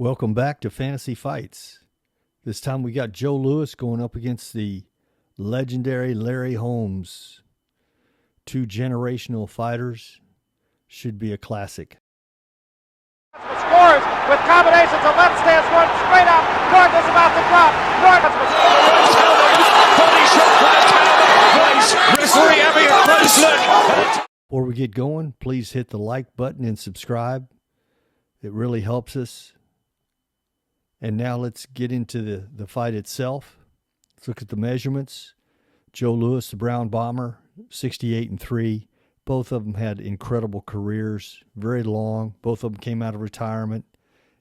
Welcome back to Fantasy Fights. This time we got Joe Louis going up against the legendary Larry Holmes. Two generational fighters. Should be a classic. Scores with combinations of left stance, one straight up. Norton is about to drop. Norton Before we get going, please hit the like button and subscribe. It really helps us. And now let's get into the fight itself. Let's look at the measurements. Joe Louis, the Brown Bomber, 68-3. Both of them had incredible careers, very long. Both of them came out of retirement,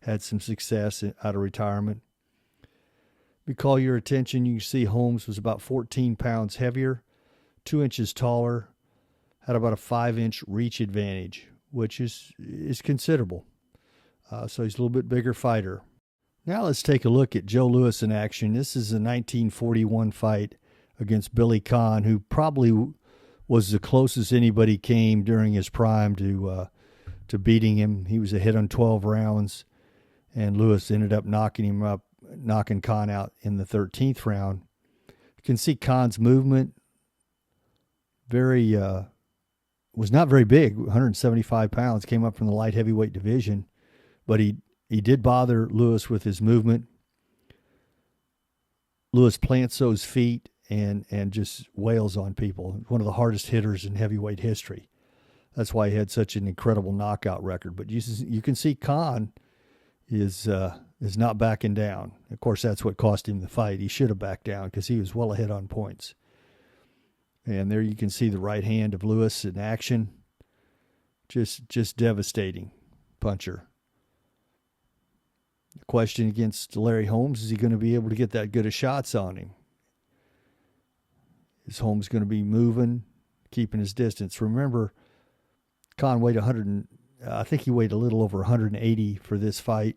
had some success out of retirement. We call your attention, you can see Holmes was about 14 pounds heavier, 2 inches taller, had about a 5-inch reach advantage, which is considerable. So he's a little bit bigger fighter. Now let's take a look at Joe Louis in action. This is a 1941 fight against Billy Conn, who probably was the closest anybody came during his prime to beating him. He was a hit on 12 rounds, and Louis ended up knocking Conn out in the 13th round. You can see Conn's movement was not very big, 175 pounds, came up from the light heavyweight division, but he did bother Louis with his movement. Louis plants those feet and just wails on people. One of the hardest hitters in heavyweight history. That's why he had such an incredible knockout record. But you can see Conn is not backing down. Of course, that's what cost him the fight. He should have backed down because he was well ahead on points. And there you can see the right hand of Louis in action. Just devastating puncher. The question against Larry Holmes, is he going to be able to get that good of shots on him? Is Holmes going to be moving, keeping his distance? Remember, Conn weighed I think he weighed a little over 180 for this fight.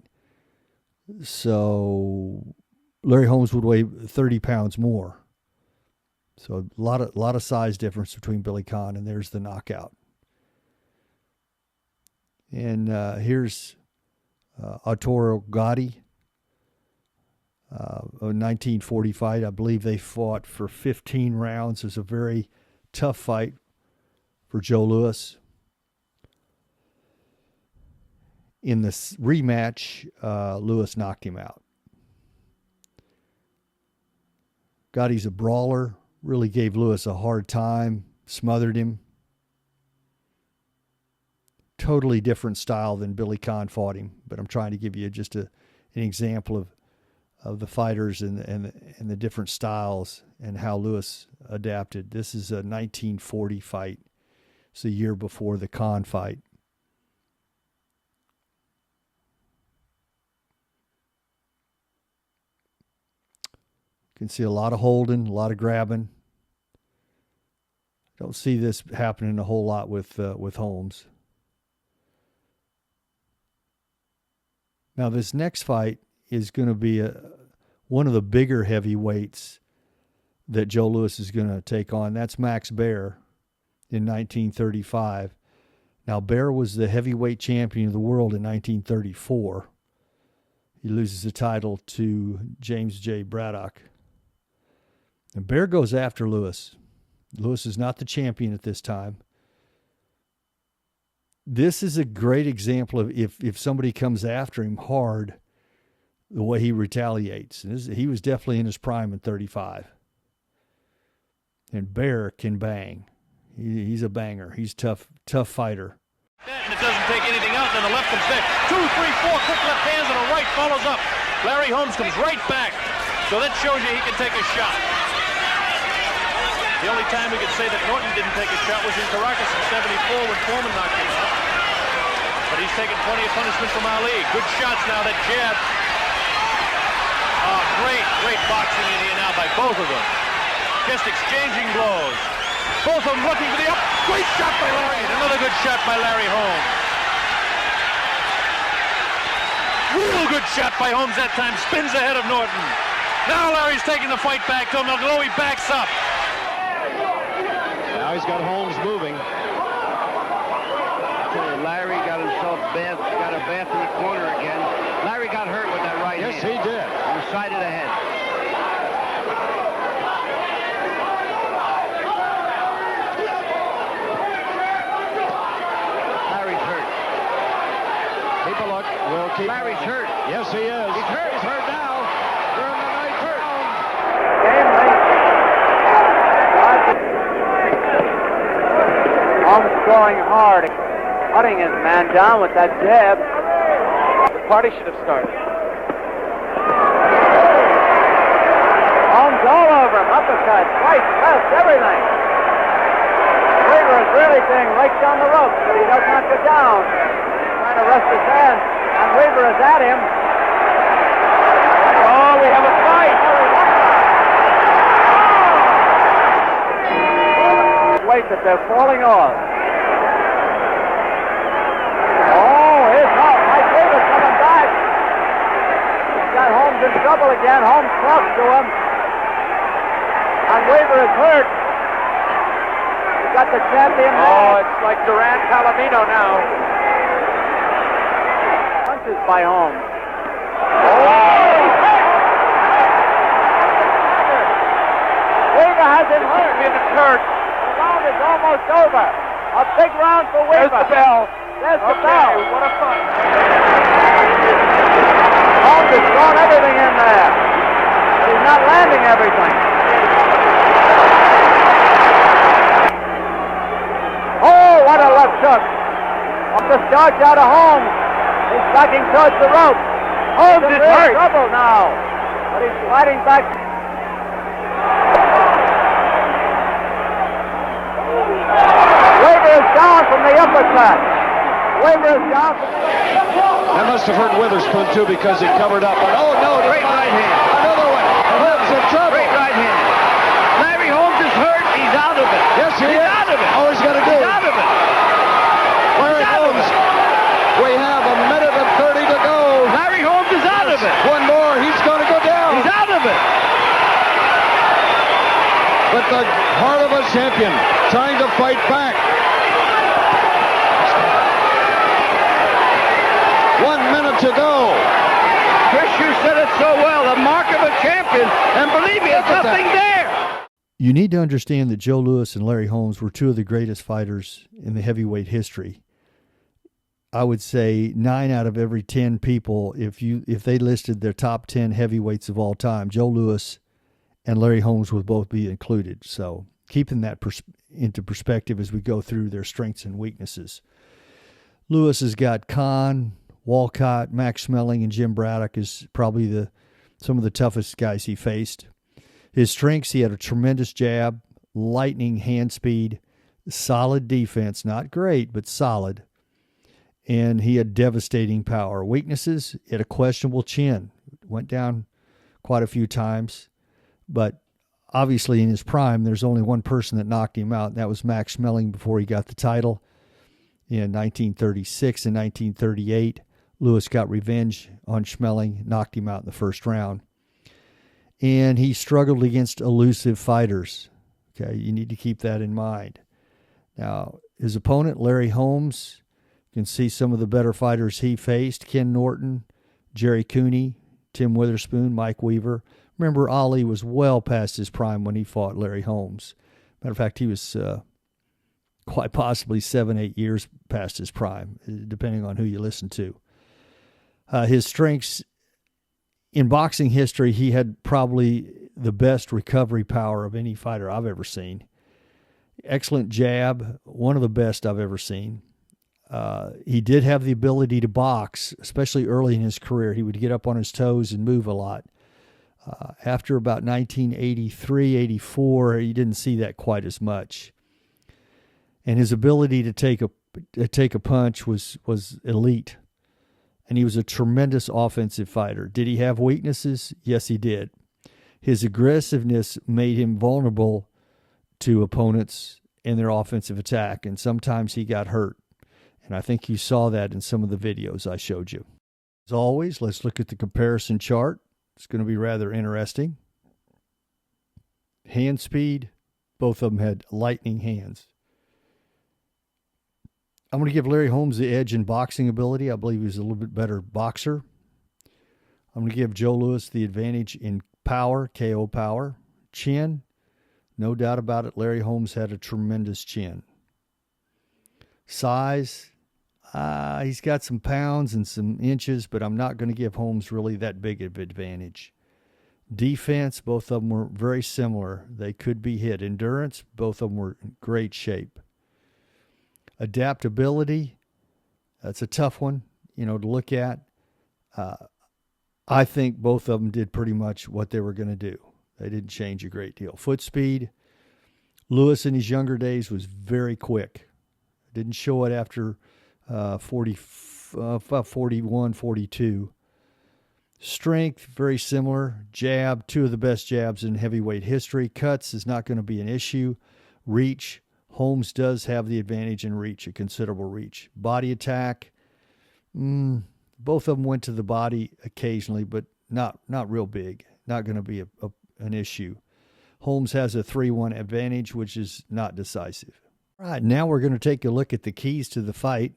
So Larry Holmes would weigh 30 pounds more. So a lot of size difference between Billy Conn, and there's the knockout. And here's Arturo Gatti, a 1940 fight. I believe they fought for 15 rounds. It was a very tough fight for Joe Louis. In the rematch, Louis knocked him out. Gotti's a brawler, really gave Louis a hard time, smothered him. Totally different style than Billy Conn fought him, but I'm trying to give you just an example of the fighters and the different styles and how Louis adapted. This is a 1940 fight. It's a year before the Conn fight. You can see a lot of holding, a lot of grabbing. Don't see this happening a whole lot with Holmes. Now, this next fight is going to be one of the bigger heavyweights that Joe Louis is going to take on. That's Max Baer in 1935. Now, Baer was the heavyweight champion of the world in 1934. He loses the title to James J. Braddock. And Baer goes after Louis. Louis is not the champion at this time. This is a great example of if somebody comes after him hard, the way he retaliates. He was definitely in his prime in 35. And Baer can bang. He's a banger. He's tough fighter. And it doesn't take anything else, and the left comes back. 2, 3, 4 quick left hands, and a right follows up. Larry Holmes comes right back. So that shows you he can take a shot. The only time we could say that Norton didn't take a shot was in Caracas in 74 when Foreman knocked him out. But he's taken plenty of punishment from Ali. Good shots now, that jab. Oh, great boxing in here now by both of them. Just exchanging blows. Both of them looking for the up. Great shot by Larry. And another good shot by Larry Holmes. Real good shot by Holmes that time. Spins ahead of Norton. Now Larry's taking the fight back to him. Although he backs up. Now he's got Holmes moving. Larry got himself got a bath in the corner again. Larry got hurt with that right hand. Yes, he did. He was sided ahead. Larry's hurt. Keep a look. We'll keep. Larry's hurt. Yes, he is. He's hurt. He's hurt now. We're in the ninth round. Game Holmes throwing hard, cutting his man down with that jab. The party should have started. Holmes all over him, uppercut, right, left, everything. Weaver is really being raked on the ropes, but he does not go down. He's trying to rest his hands, and Weaver is at him. Oh, we have a fight. Wait, that they're falling off. Oh, here's Holmes. Mike Davis coming back. He's got Holmes in trouble again. Holmes talks to him. And Weaver is hurt. He's got the champion. Oh, it's like Duran Palomino now. Punches by Holmes. Weaver has him hurt. The round is almost over. A big round for Weaver. There's the bell. There's the bell. What a fun. Holmes has thrown everything in there. But he's not landing everything. Oh, what a left hook. Just dodged out of Holmes. He's backing towards the rope. Holmes is in trouble now. But he's fighting back. Weaver is down from the uppercut. Weaver is down from the uppercut. That must have hurt Witherspoon, too, because he covered up. Oh, no. Great right hand. Another one. Holmes in trouble. Great right hand. Larry Holmes is hurt. He's out of it. Yes, he is. He's out of it. All he's got to do. He's out of it. Larry Holmes. We have a minute and 30 to go. Larry Holmes is out of it. One more. He's going to go down. He's out of it. But the heart of a champion trying to fight back. 1 minute to go. Chris, you said it so well. The mark of a champion. And believe me, there's nothing there. You need to understand that Joe Louis and Larry Holmes were two of the greatest fighters in the heavyweight history. I would say 9 out of every 10 people, if they listed their top 10 heavyweights of all time, Joe Louis and Larry Holmes would both be included. So keeping that into perspective as we go through their strengths and weaknesses. Louis has got Kahn, Walcott, Max Schmeling, and Jim Braddock is probably some of the toughest guys he faced. His strengths, he had a tremendous jab, lightning hand speed, solid defense, not great, but solid. And he had devastating power. Weaknesses, he had a questionable chin. Went down quite a few times. But obviously in his prime, there's only one person that knocked him out, and that was Max Schmeling before he got the title in 1936 and 1938. Louis got revenge on Schmeling, knocked him out in the first round. And he struggled against elusive fighters. Okay, you need to keep that in mind. Now, his opponent, Larry Holmes, you can see some of the better fighters he faced. Ken Norton, Jerry Cooney, Tim Witherspoon, Mike Weaver. Remember, Ali was well past his prime when he fought Larry Holmes. Matter of fact, he was quite possibly 7-8 years past his prime, depending on who you listen to. His strengths in boxing history, he had probably the best recovery power of any fighter I've ever seen. Excellent jab, one of the best I've ever seen. He did have the ability to box, especially early in his career. He would get up on his toes and move a lot. After about 1983, 84, you didn't see that quite as much. And his ability to take a punch was elite. And he was a tremendous offensive fighter. Did he have weaknesses? Yes, he did. His aggressiveness made him vulnerable to opponents in their offensive attack, and sometimes he got hurt. And I think you saw that in some of the videos I showed you. As always, let's look at the comparison chart. It's going to be rather interesting. Hand speed, both of them had lightning hands. I'm going to give Larry Holmes the edge in boxing ability. I believe he was a little bit better boxer. I'm going to give Joe Louis the advantage in power, KO power. Chin, no doubt about it, Larry Holmes had a tremendous chin. Size, he's got some pounds and some inches, but I'm not going to give Holmes really that big of an advantage. Defense, both of them were very similar. They could be hit. Endurance, both of them were in great shape. Adaptability, that's a tough one, to look at. I think both of them did pretty much what they were going to do. They didn't change a great deal. Foot speed, Louis in his younger days was very quick. Didn't show it after 41, 42. Strength, very similar. Jab, two of the best jabs in heavyweight history. Cuts is not going to be an issue. Reach, Holmes does have the advantage in reach, a considerable reach. Body attack, both of them went to the body occasionally, but not real big. Not going to be an issue. Holmes has a 3-1 advantage, which is not decisive. All right, now we're going to take a look at the keys to the fight.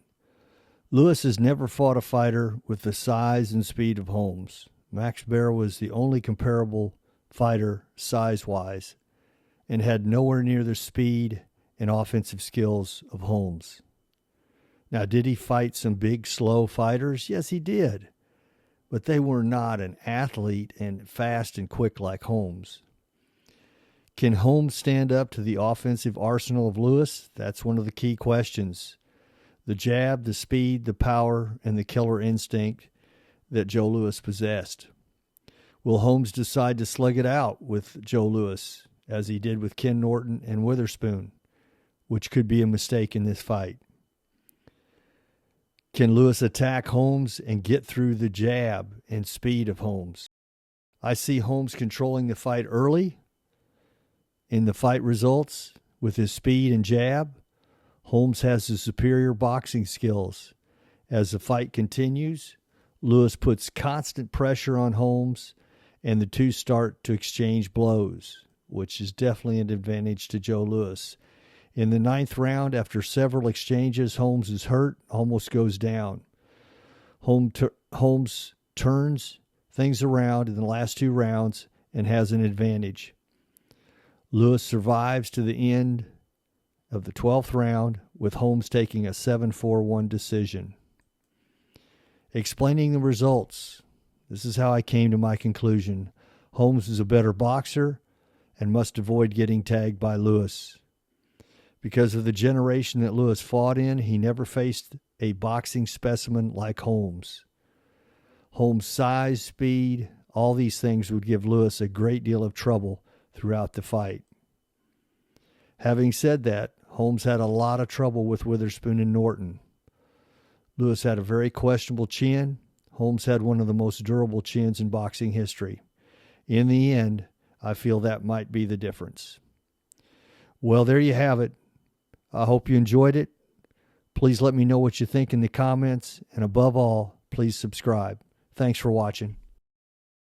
Louis has never fought a fighter with the size and speed of Holmes. Max Baer was the only comparable fighter size-wise and had nowhere near the speed and offensive skills of Holmes. Now, did he fight some big, slow fighters? Yes, he did. But they were not an athlete and fast and quick like Holmes. Can Holmes stand up to the offensive arsenal of Louis? That's one of the key questions. The jab, the speed, the power, and the killer instinct that Joe Louis possessed. Will Holmes decide to slug it out with Joe Louis, as he did with Ken Norton and Witherspoon, which could be a mistake in this fight? Can Louis attack Holmes and get through the jab and speed of Holmes? I see Holmes controlling the fight early in the fight results with his speed and jab. Holmes has the superior boxing skills. As the fight continues, Louis puts constant pressure on Holmes, and the two start to exchange blows, which is definitely an advantage to Joe Louis. In the 9th round, after several exchanges, Holmes is hurt, almost goes down. Holmes turns things around in the last 2 rounds and has an advantage. Louis survives to the end of the 12th round, with Holmes taking a 7-4-1 decision. Explaining the results, this is how I came to my conclusion. Holmes is a better boxer and must avoid getting tagged by Louis. Because of the generation that Louis fought in, he never faced a boxing specimen like Holmes. Holmes' size, speed, all these things would give Louis a great deal of trouble throughout the fight. Having said that, Holmes had a lot of trouble with Witherspoon and Norton. Louis had a very questionable chin. Holmes had one of the most durable chins in boxing history. In the end, I feel that might be the difference. Well, there you have it. I hope you enjoyed it. Please let me know what you think in the comments. And above all, please subscribe. Thanks for watching.